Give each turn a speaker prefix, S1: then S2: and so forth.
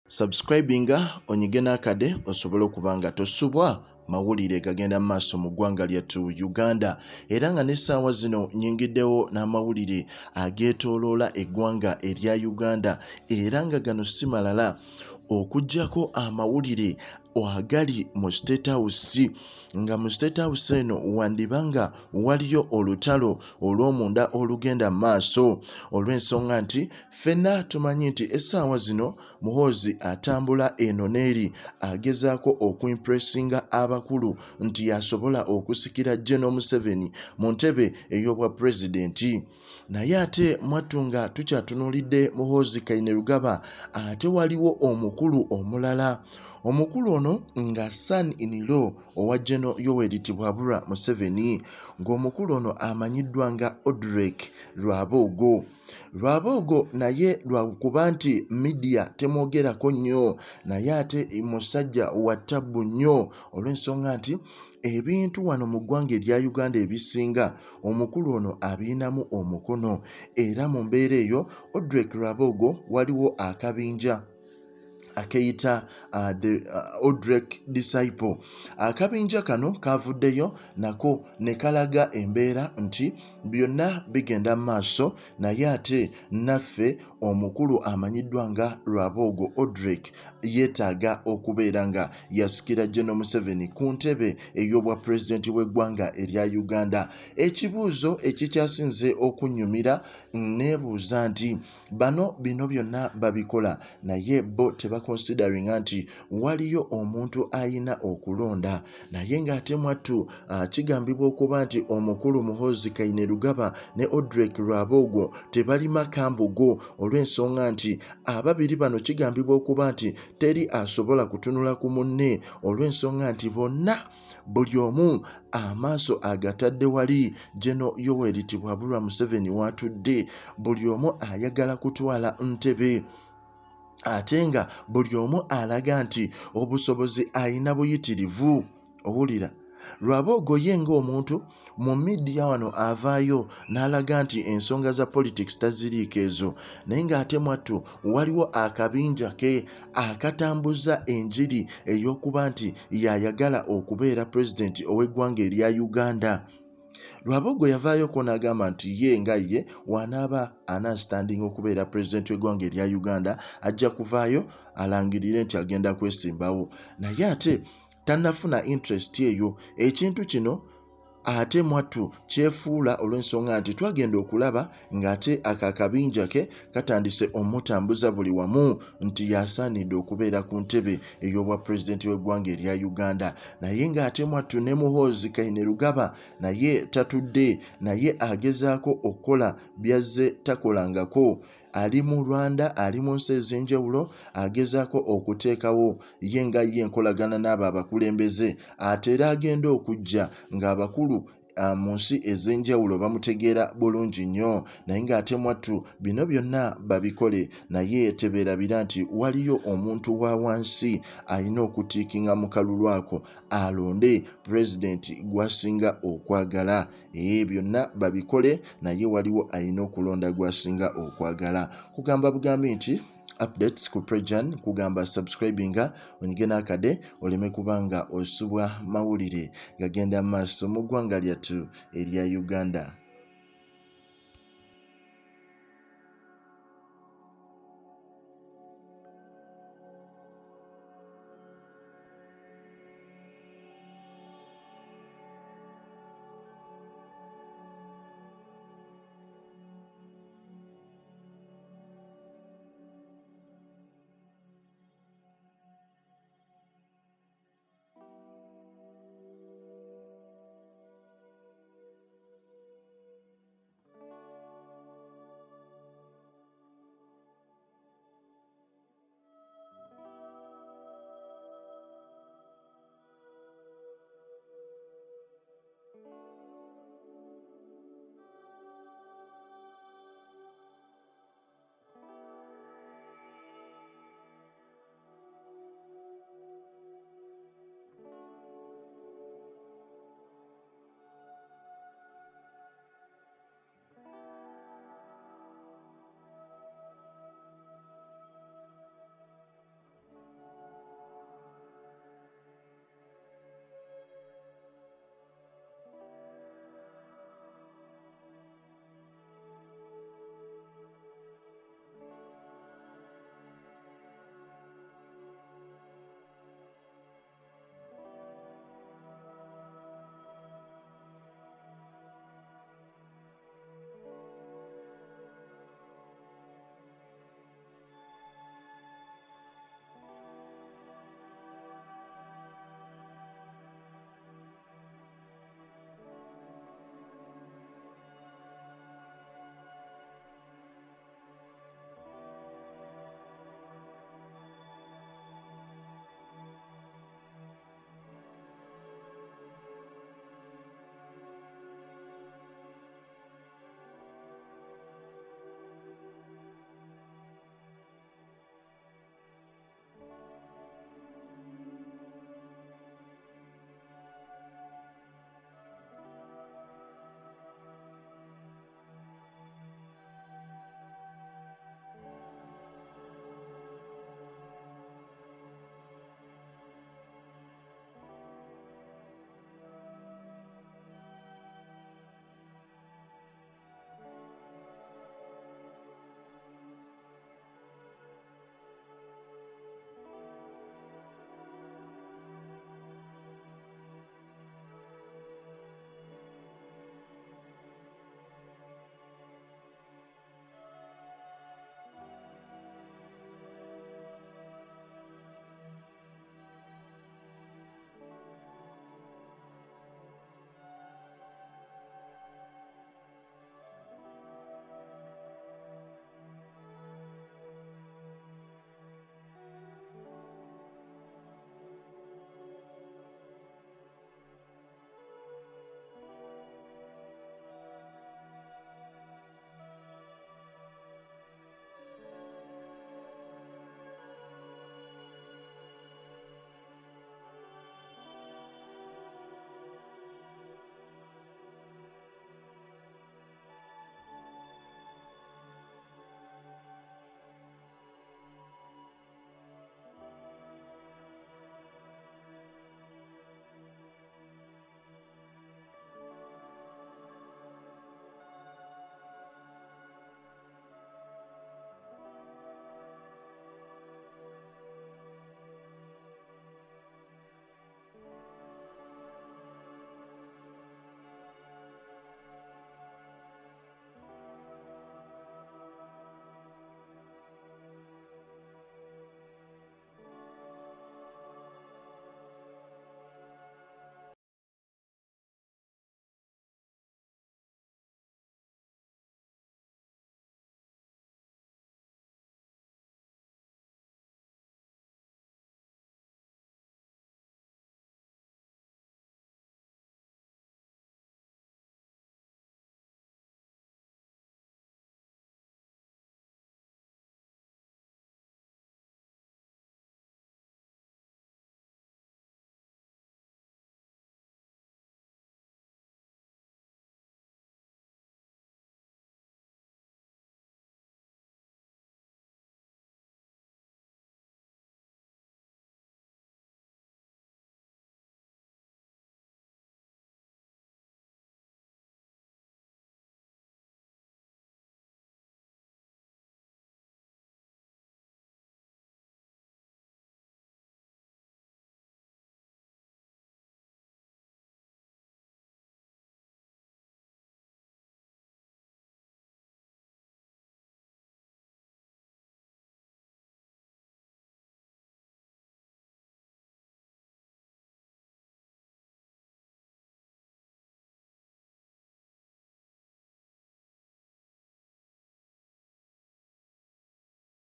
S1: Subscribinga onyige n'akade osobola okuba nga tosubwa mawulire gagenda maaso mu ggwanga lyattu Uganda era nga n'essaawa zino nnyingiddewo n'amawulire ageetooloola eggwanga erya Uganda era nga gano si malala okuggyako amawulire agali mu State House nga mu State House eno wandibanga waliyo olutalo olw'omunda olugenda maaso olw'ensonga nti ffenna tumanyi nti essaawa zino Muhoozi atambula eno n'eri agezaako okuimpressinga abakulu nti yasobola okusikira General Museveni mu ntebe ey'obwa pulezidenti. Naye ate mwattu nga tukyatunuulidde Muhoozi Kainerugaba ate waliwo omukulu omulala. Omukulu ono nga son-in-law owa General Yoweri Tibwabura Museveni ng'omukulu ono amanyiddwa nga Odrek Rwabogo. Rwabogo naye lwakuba nti media temwogerako nnyo naye ate musajja wa ttabbu nnyo olw'ensonga nti ebintu wano mu ggwanga erya Uganda ebisinga omukulu ono abiinamu omukono era mu mbeera eyo Odrek Rwabogo waliwo akabinja akeyita the Odrek Disciple. Akabinja kano kavuddeyo nako ne kalaga embeera nti byonna bigenda maaso naye ate naffe omukulu amanyiddwa nga Rwabogo Odrek yeetaaga okubeera nga yasikira General Museveni ku ntebe ey'obwa pulezidenti w'eggwanga erya Uganda. Ekibuuzo ekikyasinze okunnyumira neebuuza nti bino byonna babikola naye bo considering nti waliyo omuntu ayina okulonda naye ng'ate mwattu kigambibwa okuba nti omukulu Muhoozi Kainerugaba ne Odrek Rwabogo tebalima kambugo olw'ensonga nti ababiri bano kigambibwa okuba nti teri asobola kutunula ku munne olw'ensonga nti bonna buli omu amaaso agatadde wali General Yoweri Tibwabura Museveni watudde buli omu ayagala kutwala ntebe ate nga buli omu alaga nti obusobozi ayina buyitirivu. Owulira Rwabogo ye ng'omuntu mu media wano avaayo n'alaga nti ensonga za politics taziriiko ezo naye ng'ate mwattu waliwo akabinja ke akatambuza enjiri ey'okuba nti yayagala okubeera pulezidenti ow'eggwanga erya Uganda. Rwabogo yavaayoko n'agamba nti ye nga ye wanaaba anastanding okubeera pulezidenti w'eggwanga erya Uganda ajja kuvaayo alangirire nti agenda kwesimbawo naye ate tannafuna interest eyo. Ekintu kino ate mwattu kyefuula olw'ensonga nti twagenda okulaba ng'ate akakabinja ke katandise omutambuza buli wamu nti yasaanidde okubeera ku ntebe ey'obwa pulezidenti w'eggwanga erya Uganda naye ng'ate mwattu ne Muhoozi Kainerugaba naye tatudde naye agezaako okukola byazze takolangako. Ali mu Rwanda, ali mu nsi ez'enjawulo agezaako okuteekawo ye nga ye enkolagana n'abo abakulembeze ate era agenda okujja ng'abakulu mu nsi ez'enjawulo bamutegeera bulungi nnyo naye ng'ate mwattu bino byonna babikole naye tebeerabira nti waliyo omuntu wa wansi alina okutiikinga mu kalulu ako alonde pulezidenti gw'asinga okwagala. Byonna babikole naye waliwo alina okulonda gw'asinga okwagala. Kugamba bugambi nti updates ku Prejan kugamba subscribinga onyige n'akade oleme kubanga osubwa mawulire gagenda maaso mu ggwanga lyattu erya Uganda.